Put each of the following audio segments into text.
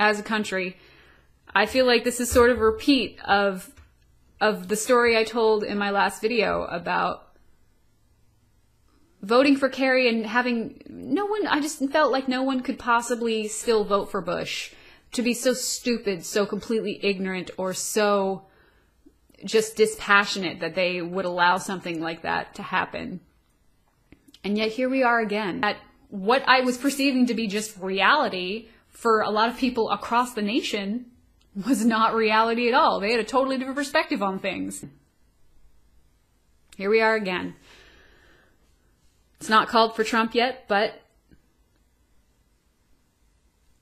as a country. I feel like this is sort of a repeat of the story I told in my last video about voting for Kerry and having no one, I just felt like no one could possibly still vote for Bush. To be so stupid, so completely ignorant, or so just dispassionate that they would allow something like that to happen. And yet here we are again. At what I was perceiving to be just reality for a lot of people across the nation was not reality at all. They had a totally different perspective on things. Here we are again. It's not called for Trump yet, but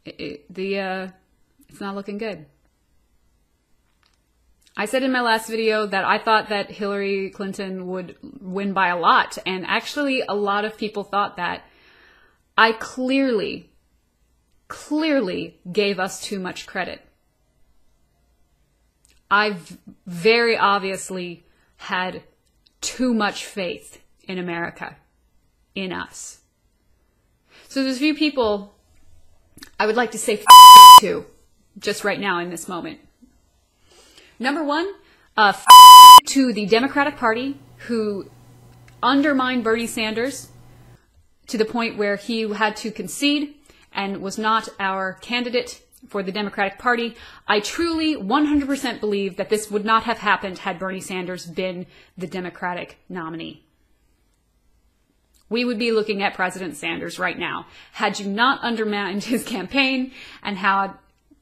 it's not looking good. I said in my last video that I thought that Hillary Clinton would win by a lot, and actually a lot of people thought that. I clearly gave us too much credit. I very obviously had too much faith in America, in us. So there's a few people I would like to say to, just right now in this moment. Number one, to the Democratic Party, who undermined Bernie Sanders to the point where he had to concede and was not our candidate for the Democratic Party. I truly 100% believe that this would not have happened had Bernie Sanders been the Democratic nominee. We would be looking at President Sanders right now had you not undermined his campaign and had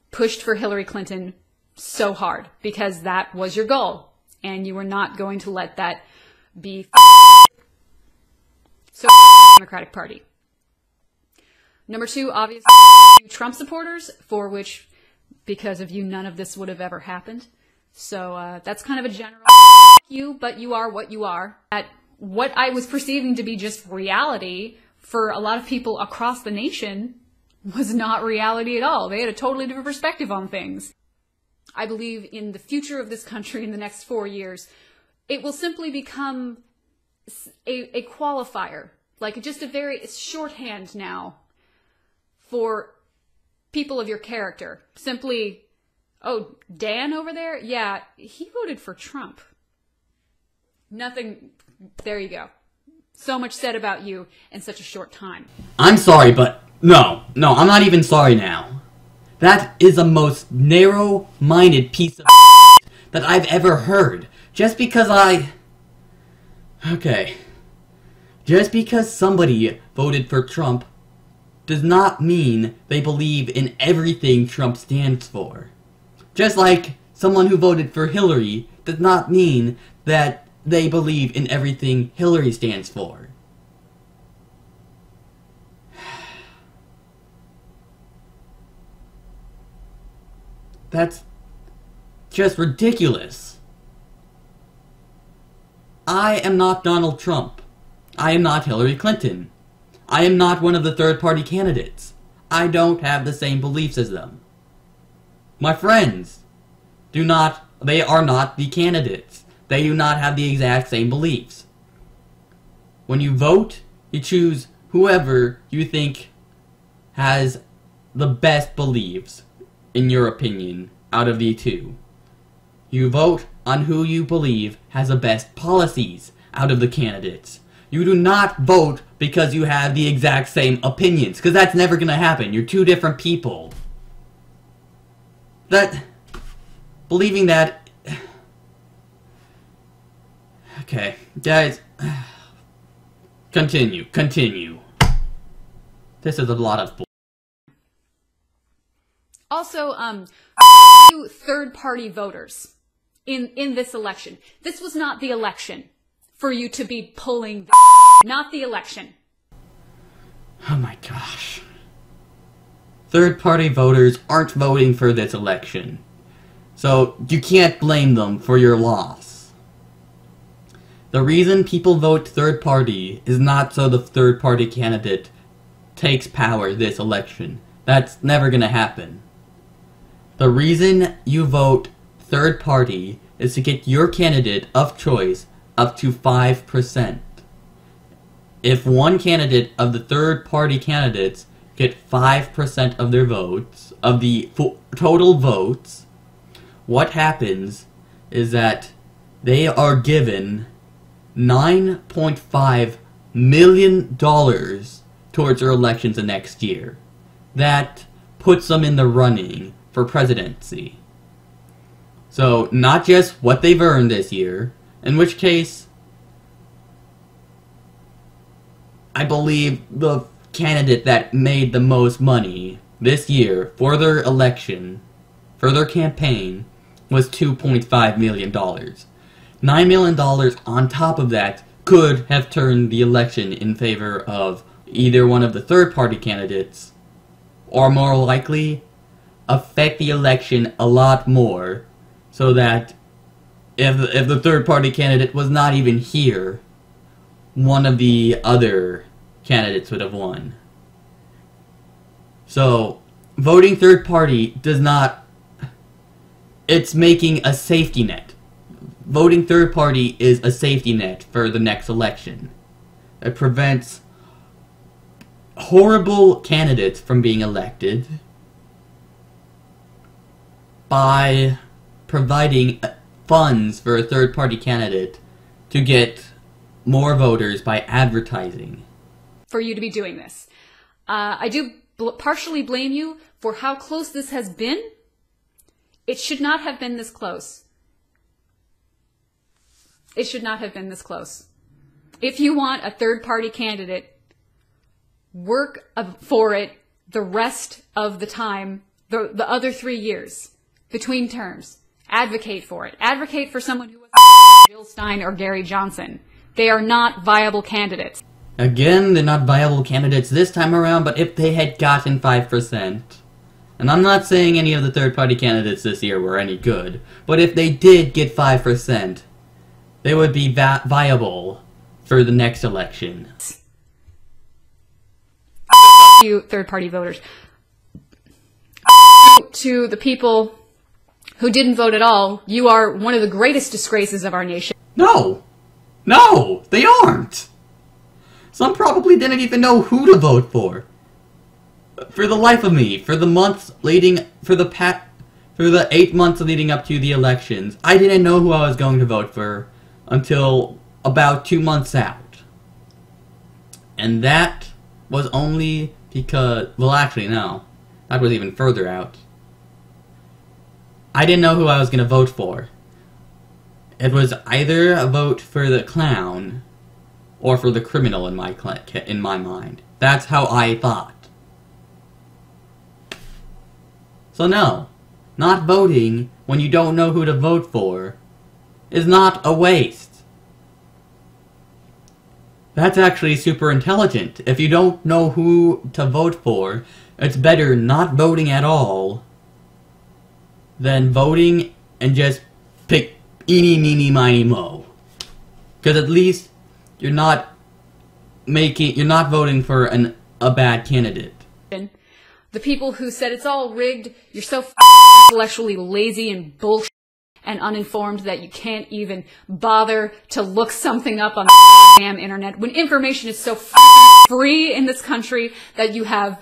pushed for Hillary Clinton so hard, because that was your goal and you were not going to let that be so Democratic Party. Number two, obviously, Trump supporters, for which, because of you, none of this would have ever happened. So that's kind of a general you, but you are what you are. At what I was perceiving to be just reality for a lot of people across the nation was not reality at all. They had a totally different perspective on things. I believe in the future of this country in the next 4 years, it will simply become a qualifier, like just a very shorthand now for people of your character. Simply, oh, Dan over there? Yeah, he voted for Trump. Nothing, there you go. So much said about you in such a short time. I'm sorry, but no, I'm not even sorry now. That is the most narrow-minded piece of that I've ever heard. Just because just because somebody voted for Trump does not mean they believe in everything Trump stands for. Just like someone who voted for Hillary does not mean that they believe in everything Hillary stands for. That's just ridiculous. I am not Donald Trump. I am not Hillary Clinton. I am not one of the third-party candidates. I don't have the same beliefs as them. My friends they are not the candidates. They do not have the exact same beliefs. When you vote, you choose whoever you think has the best beliefs, in your opinion, out of the two. You vote on who you believe has the best policies out of the candidates. You do not vote because you have the exact same opinions, because that's never going to happen. You're two different people. Believing that... Okay, guys, continue. This is a lot of bull. Also, third-party voters in this election. This was not the election for you to be pulling not the election. Oh my gosh. Third-party voters aren't voting for this election, so you can't blame them for your loss. The reason people vote third-party is not so the third-party candidate takes power this election. That's never gonna happen. The reason you vote third party is to get your candidate of choice up to 5%. If one candidate of the third party candidates get 5% of their votes, of the total votes, what happens is that they are given $9.5 million towards their elections the next year. That puts them in the running for presidency. So, not just what they've earned this year, in which case, I believe the candidate that made the most money this year for their election, for their campaign, was $2.5 million. $9 million on top of that could have turned the election in favor of either one of the third-party candidates, or more likely, affect the election a lot more, so that if the third-party candidate was not even here, one of the other candidates would have won. So, voting third-party does not... It's making a safety net. Voting third-party is a safety net for the next election. It prevents horrible candidates from being elected by providing funds for a third-party candidate to get more voters by advertising. For you to be doing this. I do partially blame you for how close this has been. It should not have been this close. It should not have been this close. If you want a third-party candidate, work for it the rest of the time, the other 3 years between terms. Advocate for it. Advocate for someone who was Jill Stein or Gary Johnson. They are not viable candidates. Again, they're not viable candidates this time around, but if they had gotten 5%, and I'm not saying any of the third-party candidates this year were any good, but if they did get 5%, they would be viable for the next election. You third-party voters. To the people who didn't vote at all, you are one of the greatest disgraces of our nation. No! No! They aren't! Some probably didn't even know who to vote for. For the life of me, for the 8 months leading up to the elections, I didn't know who I was going to vote for until about 2 months out. And that was only because, well actually no, that was even further out. I didn't know who I was going to vote for. It was either a vote for the clown or for the criminal in my mind. That's how I thought. So no, not voting when you don't know who to vote for is not a waste. That's actually super intelligent. If you don't know who to vote for, it's better not voting at all than voting and just pick eeny, meeny, miny, mo. Because at least you're not voting for a bad candidate. The people who said it's all rigged, you're so intellectually lazy and bullshit and uninformed that you can't even bother to look something up on the damn internet, when information is so free in this country that you have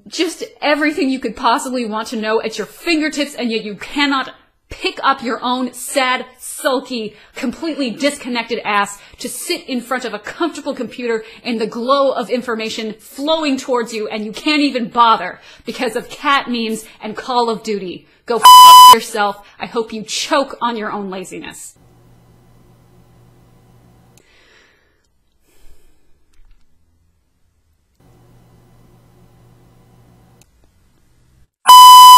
just everything you could possibly want to know at your fingertips, and yet you cannot pick up your own sad, sulky, completely disconnected ass to sit in front of a comfortable computer in the glow of information flowing towards you, and you can't even bother because of cat memes and Call of Duty. Go yourself. I hope you choke on your own laziness.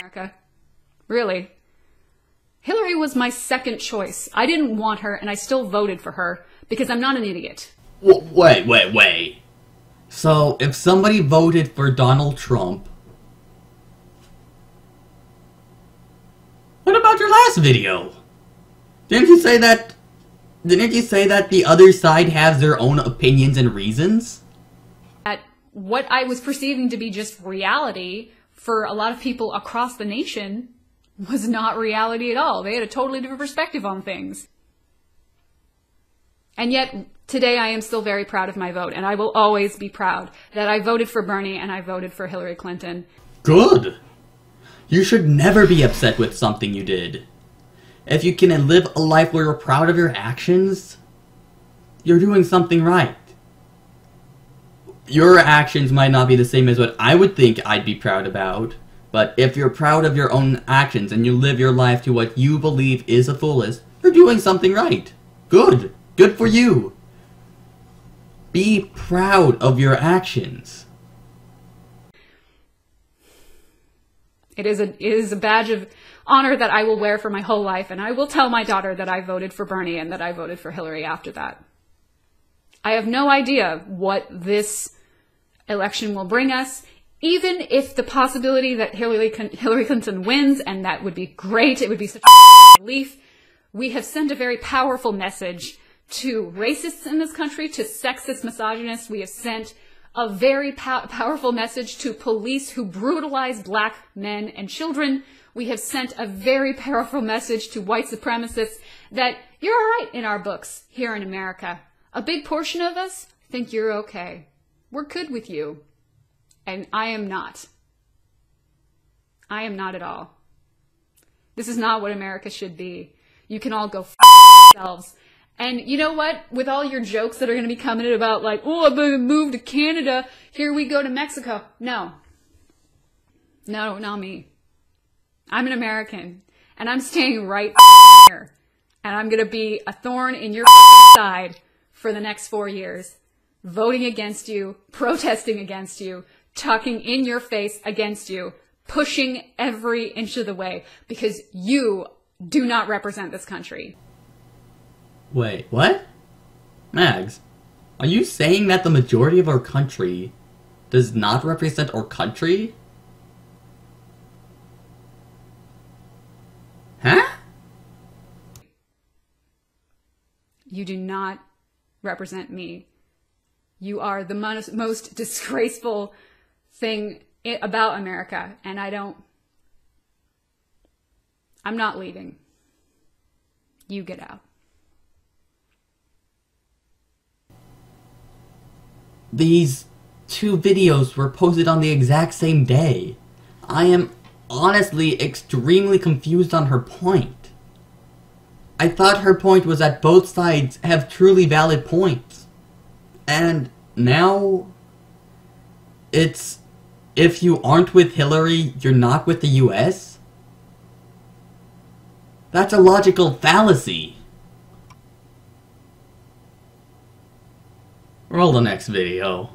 America. Really. Hillary was my second choice. I didn't want her, and I still voted for her, because I'm not an idiot. Wait. So, if somebody voted for Donald Trump, what about your last video? Didn't you say that the other side has their own opinions and reasons? At what I was perceiving to be just reality for a lot of people across the nation was not reality at all. They had a totally different perspective on things. And yet, today I am still very proud of my vote, and I will always be proud that I voted for Bernie and I voted for Hillary Clinton. Good! You should never be upset with something you did. If you can live a life where you're proud of your actions, you're doing something right. Your actions might not be the same as what I would think I'd be proud about, but if you're proud of your own actions and you live your life to what you believe is the fullest, you're doing something right. Good. Good for you. Be proud of your actions. It is a badge of honor that I will wear for my whole life, and I will tell my daughter that I voted for Bernie and that I voted for Hillary after that. I have no idea what this election will bring us, even if the possibility that Hillary Clinton wins, and that would be great, it would be such a relief. We have sent a very powerful message to racists in this country, to sexist misogynists. We have sent a very powerful message to police who brutalize black men and children. We have sent a very powerful message to white supremacists that you're all right in our books here in America. A big portion of us think you're okay. We're good with you. And I am not. I am not at all. This is not what America should be. You can all go f*** yourselves. And you know what? With all your jokes that are going to be coming in about like, oh, I'm going to move to Canada. Here we go to Mexico. No. No, not me. I'm an American. And I'm staying right here. And I'm going to be a thorn in your side for the next 4 years. Voting against you, protesting against you, talking in your face against you, pushing every inch of the way because you do not represent this country. Wait, what? Mags, are you saying that the majority of our country does not represent our country? Huh? You do not represent me. You are the most disgraceful thing about America, and I'm not leaving. You get out. These two videos were posted on the exact same day. I am honestly extremely confused on her point. I thought her point was that both sides have truly valid points. And now, it's, if you aren't with Hillary, you're not with the US? That's a logical fallacy. Roll the next video.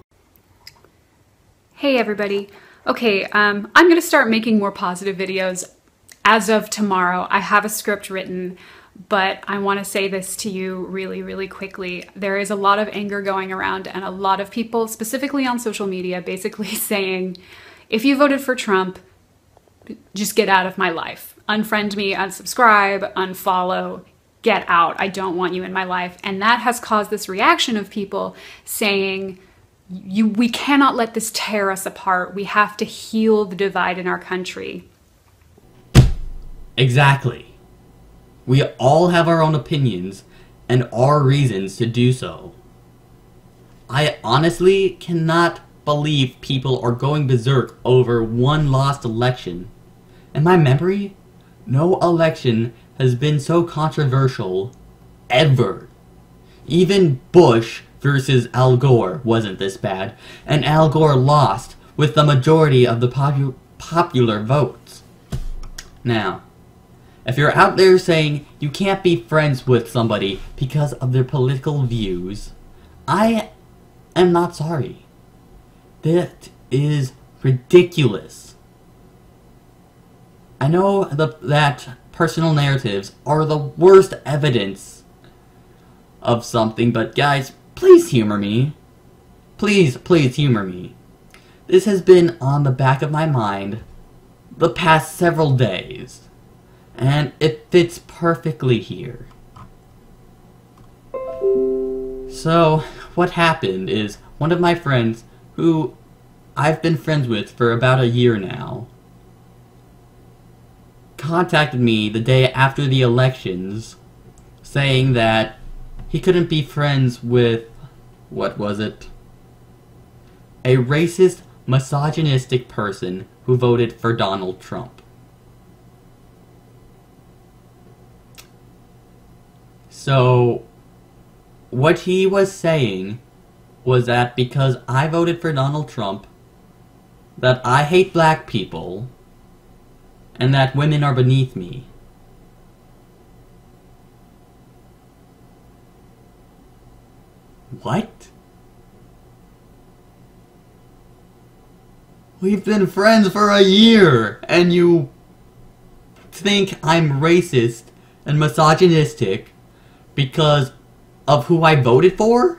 Hey everybody. Okay, I'm going to start making more positive videos as of tomorrow. I have a script written, but I want to say this to you really, really quickly. There is a lot of anger going around and a lot of people, specifically on social media, basically saying, if you voted for Trump, just get out of my life. Unfriend me, unsubscribe, unfollow, get out. I don't want you in my life. And that has caused this reaction of people saying, we cannot let this tear us apart. We have to heal the divide in our country. Exactly. We all have our own opinions and our reasons to do so. I honestly cannot believe people are going berserk over one lost election. In my memory, no election has been so controversial ever. Even Bush versus Al Gore wasn't this bad, and Al Gore lost with the majority of the popular votes. Now, if you're out there saying you can't be friends with somebody because of their political views, I am not sorry. That is ridiculous. I know that personal narratives are the worst evidence of something, but guys, please humor me. Please, please humor me. This has been on the back of my mind the past several days, and it fits perfectly here. So, what happened is one of my friends, who I've been friends with for about a year now, contacted me the day after the elections saying that he couldn't be friends with, what was it? A racist, misogynistic person who voted for Donald Trump. So, what he was saying was that because I voted for Donald Trump, that I hate black people, and that women are beneath me. What? We've been friends for a year, and you think I'm racist and misogynistic because of who I voted for?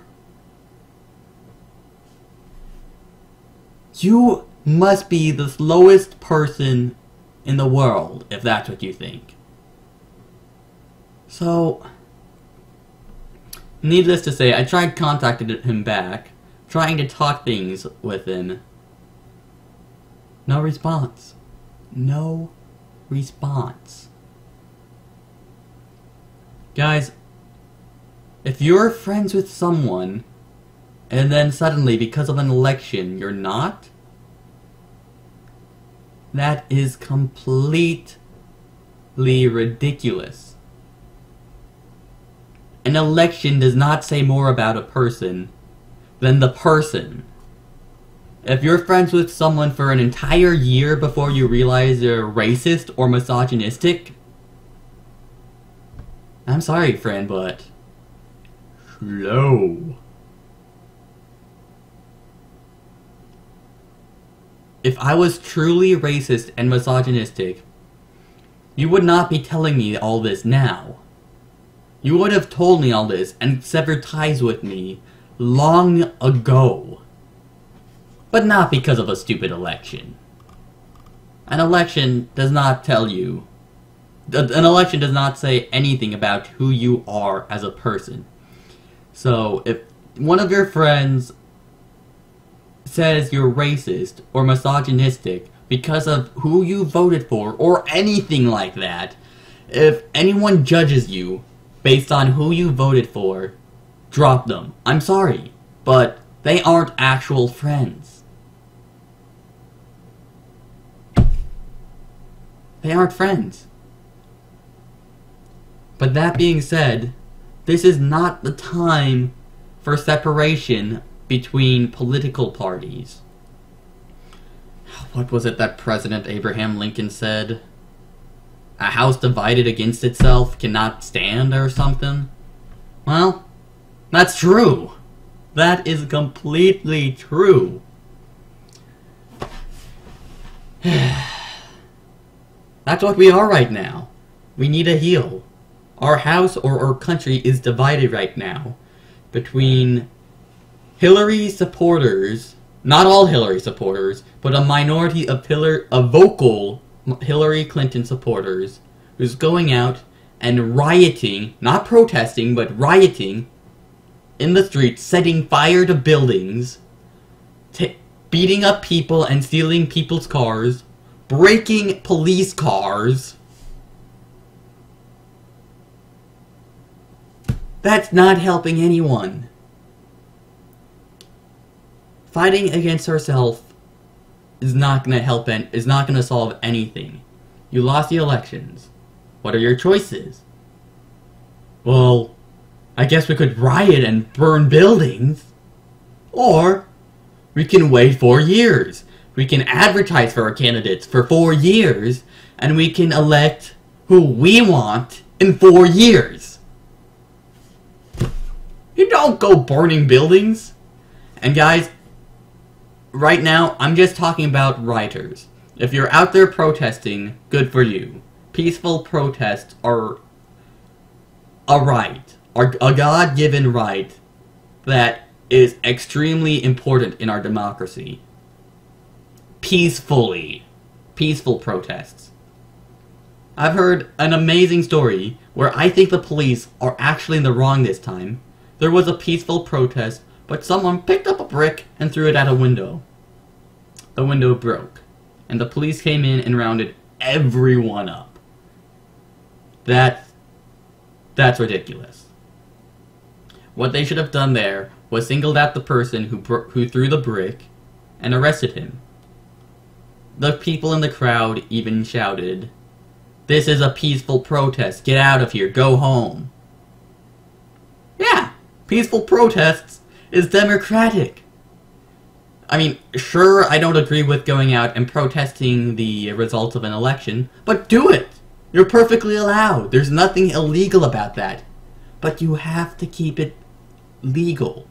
You must be the slowest person in the world, if that's what you think. So, needless to say, I tried contacting him back, trying to talk things with him. No response. No response. Guys, if you're friends with someone, and then suddenly, because of an election, you're not, that is completely ridiculous. An election does not say more about a person than the person. If you're friends with someone for an entire year before you realize they're racist or misogynistic, I'm sorry, friend, but slow. If I was truly racist and misogynistic, you would not be telling me all this now. You would have told me all this and severed ties with me long ago. But not because of a stupid election. An election does not tell you... An election does not say anything about who you are as a person. So, if one of your friends says you're racist or misogynistic because of who you voted for or anything like that, if anyone judges you based on who you voted for, drop them. I'm sorry, but they aren't actual friends. They aren't friends. But that being said, this is not the time for separation between political parties. What was it that President Abraham Lincoln said? A house divided against itself cannot stand, or something? Well, that's true. That is completely true. That's what we are right now. We need a heal. Our house or our country is divided right now between Hillary supporters, not all Hillary supporters, but a minority of vocal Hillary Clinton supporters who's going out and rioting, not protesting, but rioting in the streets, setting fire to buildings, beating up people and stealing people's cars, breaking police cars. That's not helping anyone. Fighting against herself is not going to help and is not going to solve anything. You lost the elections. What are your choices? Well, I guess we could riot and burn buildings. Or we can wait 4 years. We can advertise for our candidates for 4 years, and we can elect who we want in 4 years. You don't go burning buildings. And guys, right now, I'm just talking about rioters. If you're out there protesting, good for you. Peaceful protests are a right, are a God-given right that is extremely important in our democracy. Peaceful protests. I've heard an amazing story where I think the police are actually in the wrong this time. There was a peaceful protest, but someone picked up a brick and threw it at a window. The window broke, and the police came in and rounded everyone up. That's ridiculous. What they should have done there was singled out the person who threw the brick and arrested him. The people in the crowd even shouted, "This is a peaceful protest. Get out of here. Go home." Yeah, peaceful protests is democratic. I mean, sure, I don't agree with going out and protesting the results of an election, but do it! You're perfectly allowed. There's nothing illegal about that. But you have to keep it legal.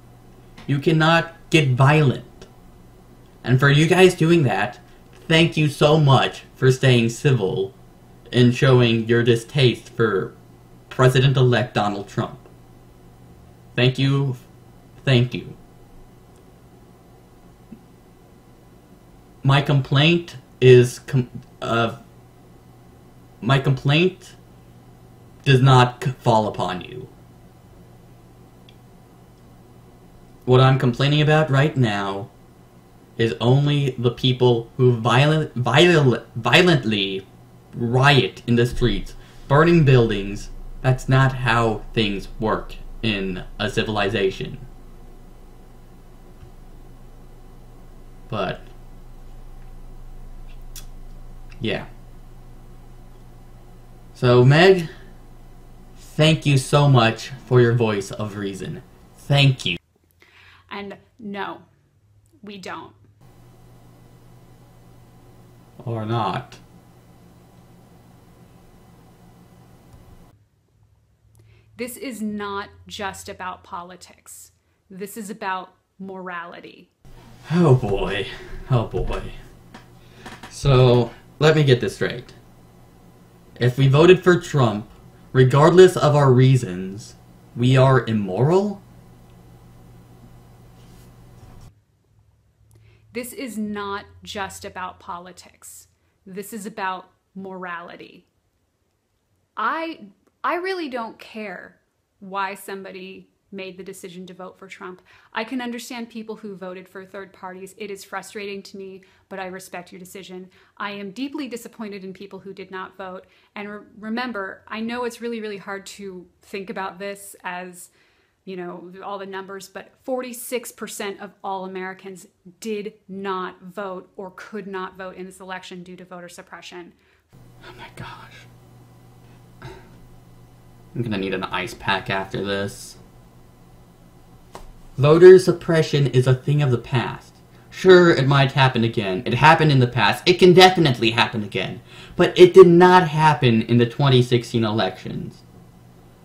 You cannot get violent. And for you guys doing that, thank you so much for staying civil and showing your distaste for President-elect Donald Trump. Thank you. Thank you. My complaint is my complaint does not fall upon you. What I'm complaining about right now is only the people who violently riot in the streets, burning buildings. That's not how things work in a civilization. But yeah. So, Meg, thank you so much for your voice of reason. Thank you. And no, we don't. Or not. This is not just about politics. This is about morality. Oh boy. Oh boy. So, let me get this straight. If we voted for Trump, regardless of our reasons, we are immoral? This is not just about politics. This is about morality. I really don't care why somebody made the decision to vote for Trump. I can understand people who voted for third parties. It is frustrating to me, but I respect your decision. I am deeply disappointed in people who did not vote. And remember, I know it's really, really hard to think about this as, you know, all the numbers, but 46% of all Americans did not vote or could not vote in this election due to voter suppression. Oh my gosh. I'm gonna need an ice pack after this. Voter suppression is a thing of the past. Sure, it might happen again. It happened in the past. It can definitely happen again. But it did not happen in the 2016 elections.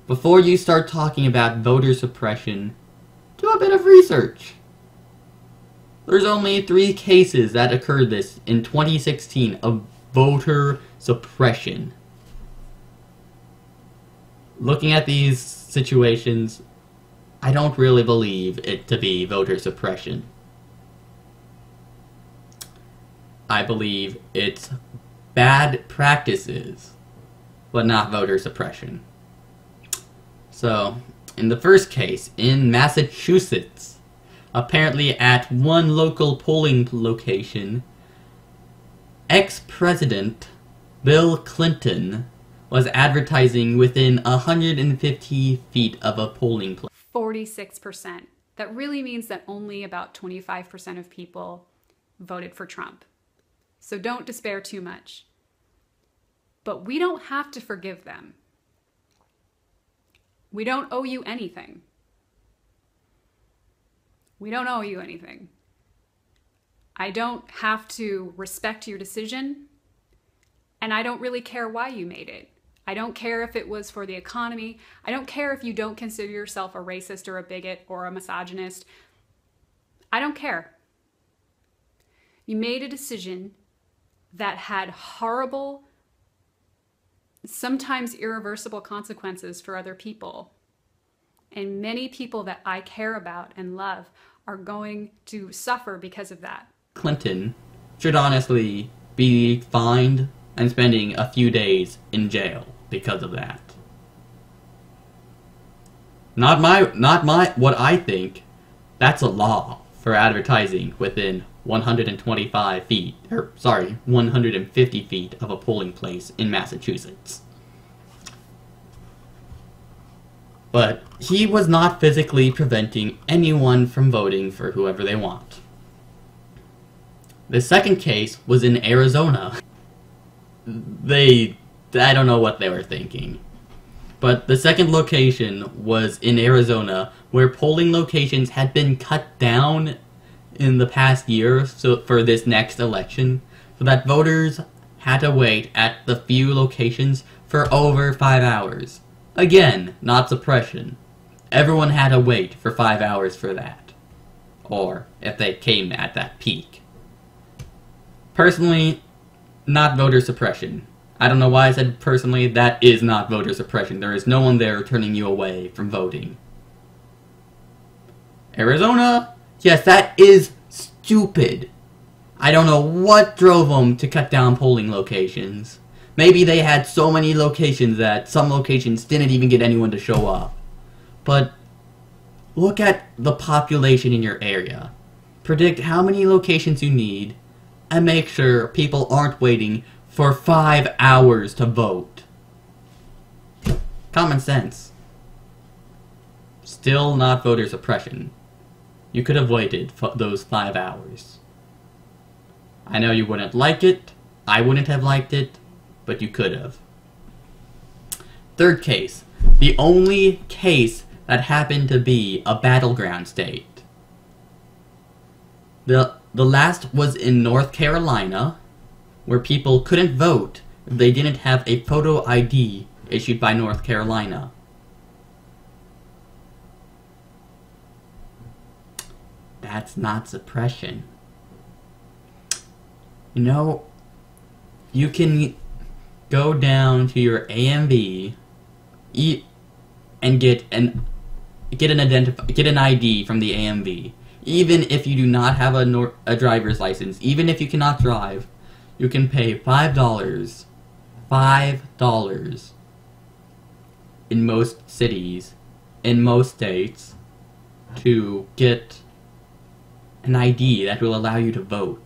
Before you start talking about voter suppression, do a bit of research. There's only 3 cases that occurred this in 2016 of voter suppression. Looking at these situations, I don't really believe it to be voter suppression. I believe it's bad practices, but not voter suppression. So, in the first case, in Massachusetts, apparently at one local polling location, ex-president Bill Clinton was advertising within 150 feet of a polling place. 46%. That really means that only about 25% of people voted for Trump. So don't despair too much. But we don't have to forgive them. We don't owe you anything. We don't owe you anything. I don't have to respect your decision, and I don't really care why you made it. I don't care if it was for the economy. I don't care if you don't consider yourself a racist or a bigot or a misogynist. I don't care. You made a decision that had horrible, sometimes irreversible consequences for other people. And many people that I care about and love are going to suffer because of that. Clinton should honestly be fined and spending a few days in jail because of that. Not what I think. That's a law for advertising within 125 feet, 150 feet of a polling place in Massachusetts. But he was not physically preventing anyone from voting for whoever they want. The second case was in Arizona. I don't know what they were thinking. But the second location was in Arizona, where polling locations had been cut down in the past year for this next election, so that voters had to wait at the few locations for over 5 hours. Again, not suppression. Everyone had to wait for 5 hours for that. Or if they came at that peak. Personally, not voter suppression. I don't know why I said personally, that is not voter suppression. There is no one there turning you away from voting. Arizona? Yes, that is stupid. I don't know what drove them to cut down polling locations. Maybe they had so many locations that some locations didn't even get anyone to show up. But look at the population in your area. Predict how many locations you need, and make sure people aren't waiting for 5 hours to vote. Common sense. Still not voter suppression. You could have waited for those 5 hours. I know you wouldn't like it, I wouldn't have liked it, but you could have. Third case. The only case that happened to be a battleground state. The last was in North Carolina, where people couldn't vote if they didn't have a photo ID issued by North Carolina. That's not suppression. You know, you can go down to your AMV and get an ID from the AMV. Even if you do not have a driver's license, even if you cannot drive, you can pay $5 in most cities, in most states, to get an ID that will allow you to vote.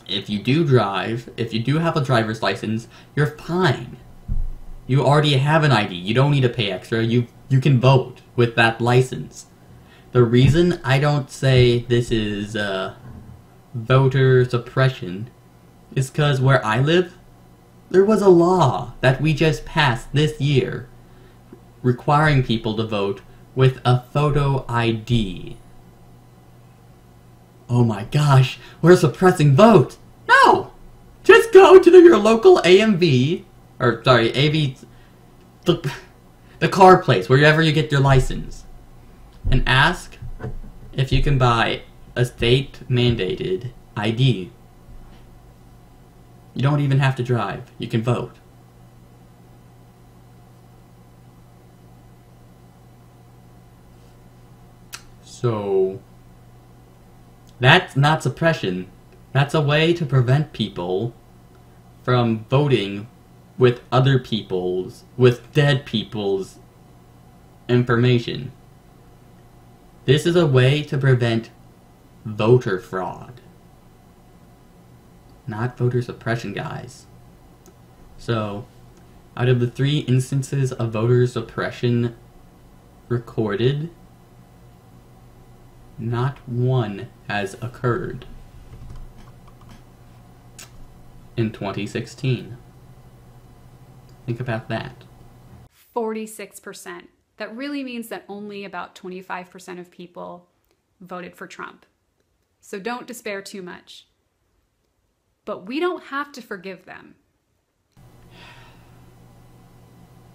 If you do drive, if you do have a driver's license, you're fine. You already have an ID. You don't need to pay extra. You can vote with that license. The reason I don't say this is voter suppression is because where I live, there was a law that we just passed this year requiring people to vote with a photo ID. Oh my gosh, we're suppressing vote! No! Just go to your local AMV, or sorry, AV, the car place, wherever you get your license, and ask if you can buy a state-mandated ID. You don't even have to drive. You can vote. So, that's not suppression. That's a way to prevent people from voting with other people's, with dead people's information. This is a way to prevent voter fraud. Not voter suppression, guys. So, out of the 3 instances of voter suppression recorded, not one has occurred in 2016. Think about that. 46%. That really means that only about 25% of people voted for Trump. So don't despair too much. But we don't have to forgive them.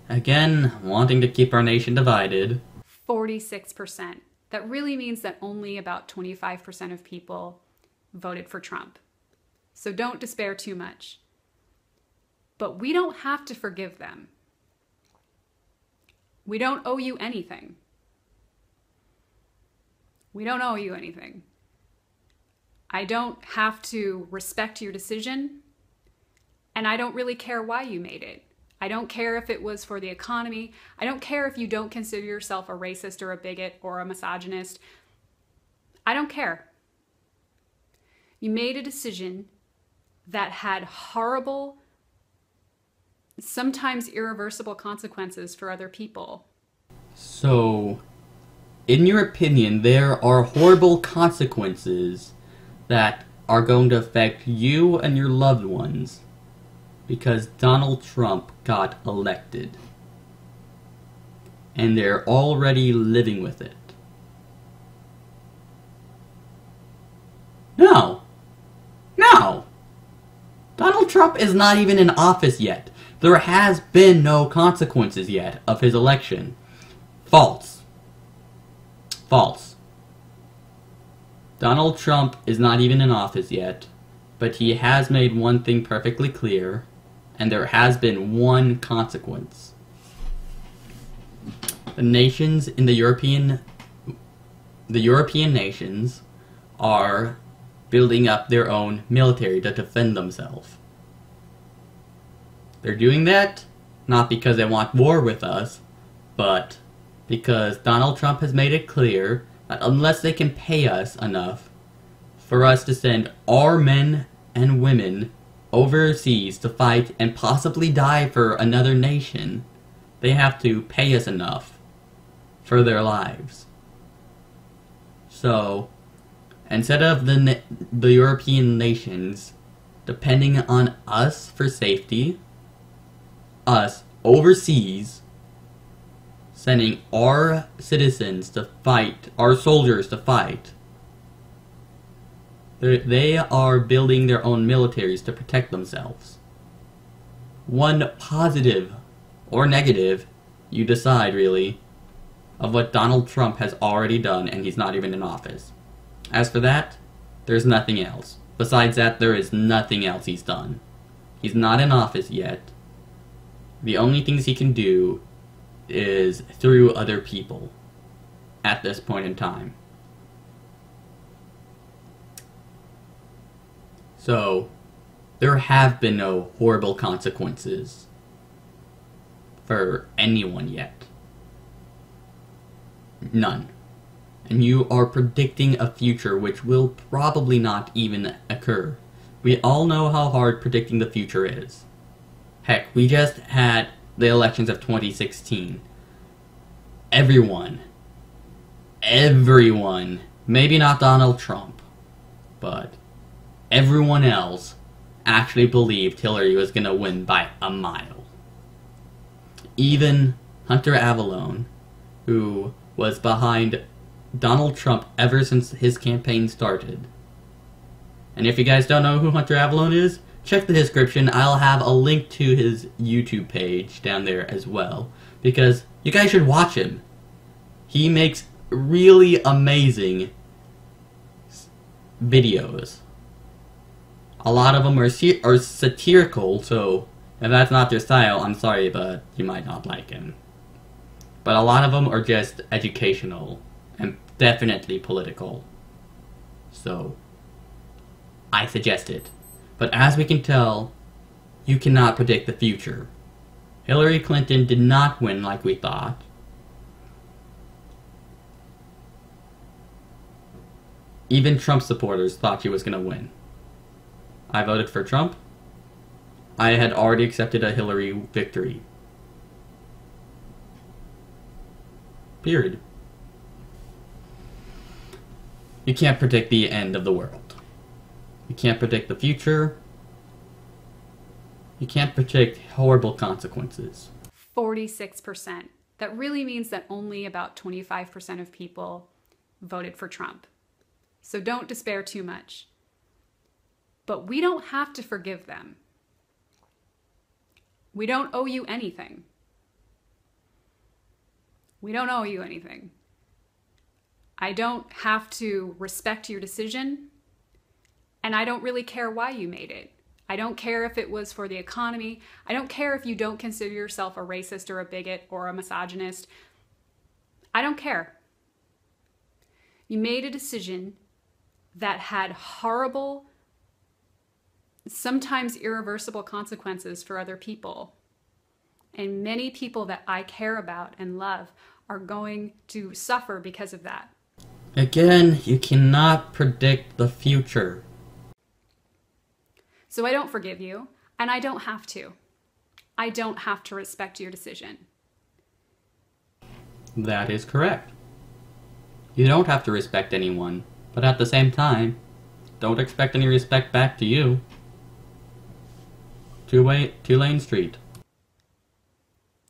Again, wanting to keep our nation divided. 46%. That really means that only about 25% of people voted for Trump. So don't despair too much. But we don't have to forgive them. We don't owe you anything. We don't owe you anything. I don't have to respect your decision, and I don't really care why you made it. I don't care if it was for the economy. I don't care if you don't consider yourself a racist or a bigot or a misogynist. I don't care. You made a decision that had horrible sometimes irreversible consequences for other people. So, in your opinion, there are horrible consequences that are going to affect you and your loved ones because Donald Trump got elected. And they're already living with it. No. No. Donald Trump is not even in office yet. There has been no consequences yet of his election. False. False. Donald Trump is not even in office yet, but he has made one thing perfectly clear, and there has been one consequence. The nations in the European nations are building up their own military to defend themselves. They're doing that not because they want war with us, but because Donald Trump has made it clear that unless they can pay us enough for us to send our men and women overseas to fight and possibly die for another nation, they have to pay us enough for their lives. So, instead of the European nations depending on us for safety, us overseas sending our citizens to fight, our soldiers to fight, they are building their own militaries to protect themselves. One positive or negative, you decide really, of what Donald Trump has already done, and he's not even in office. As for that, there's nothing else. Besides that, there is nothing else he's done. He's not in office yet. The only things he can do is through other people at this point in time. So, there have been no horrible consequences for anyone yet. None. And you are predicting a future which will probably not even occur. We all know how hard predicting the future is. Heck, we just had the elections of 2016. Everyone, maybe not Donald Trump, but everyone else actually believed Hillary was gonna win by a mile. Even Hunter Avallone, who was behind Donald Trump ever since his campaign started. And if you guys don't know who Hunter Avallone is, check the description. I'll have a link to his YouTube page down there as well, because you guys should watch him. He makes really amazing videos. A lot of them are satirical, so if that's not your style, I'm sorry, but you might not like him. But a lot of them are just educational and definitely political. So, I suggest it. But as we can tell, you cannot predict the future. Hillary Clinton did not win like we thought. Even Trump supporters thought she was going to win. I voted for Trump. I had already accepted a Hillary victory. Period. You can't predict the end of the world. You can't predict the future. You can't predict horrible consequences. 46%. That really means that only about 25% of people voted for Trump. So don't despair too much. But we don't have to forgive them. We don't owe you anything. We don't owe you anything. I don't have to respect your decision, and I don't really care why you made it. I don't care if it was for the economy. I don't care if you don't consider yourself a racist or a bigot or a misogynist. I don't care. You made a decision that had horrible, sometimes irreversible consequences for other people. And many people that I care about and love are going to suffer because of that. Again, you cannot predict the future. So I don't forgive you, and I don't have to. I don't have to respect your decision. That is correct. You don't have to respect anyone, but at the same time, don't expect any respect back to you. Two-lane street.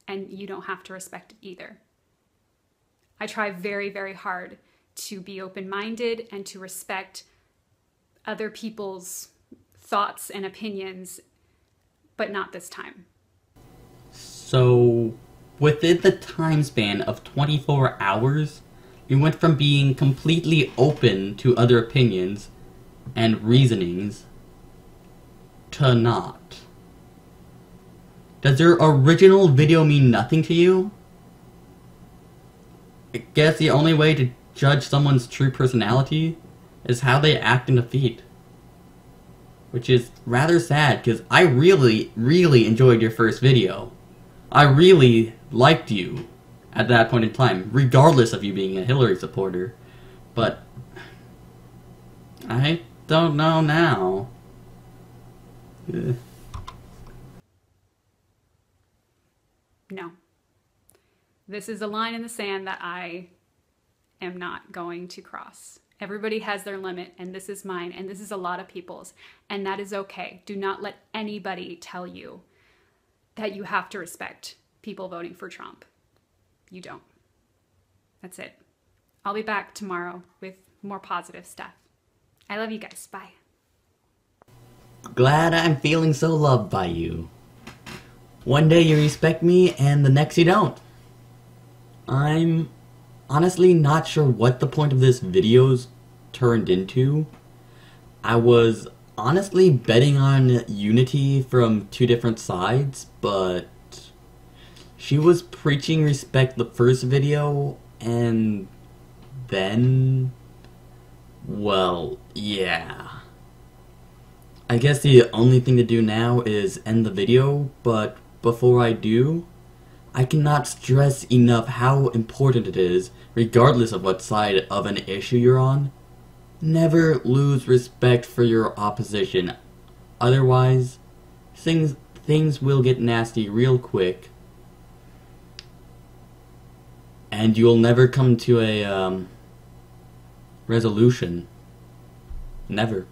And you don't have to respect it either. I try very, very hard to be open-minded and to respect other people's thoughts and opinions, but not this time. So, within the time span of 24 hours, you went from being completely open to other opinions and reasonings to not. Does your original video mean nothing to you? I guess the only way to judge someone's true personality is how they act in defeat. Which is rather sad, because I really, really enjoyed your first video. I really liked you at that point in time, regardless of you being a Hillary supporter. But I don't know now. Ugh. No. This is a line in the sand that I am not going to cross. Everybody has their limit, and this is mine, and this is a lot of people's, and that is okay. Do not let anybody tell you that you have to respect people voting for Trump. You don't. That's it. I'll be back tomorrow with more positive stuff. I love you guys. Bye. Glad I'm feeling so loved by you. One day you respect me, and the next you don't. I'm honestly not sure what the point of this video's turned into. I was honestly betting on unity from two different sides, but she was preaching respect the first video, and then, well, yeah. I guess the only thing to do now is end the video, but before I do, I cannot stress enough how important it is, regardless of what side of an issue you're on. Never lose respect for your opposition. Otherwise, things will get nasty real quick. And you'll never come to a resolution. Never.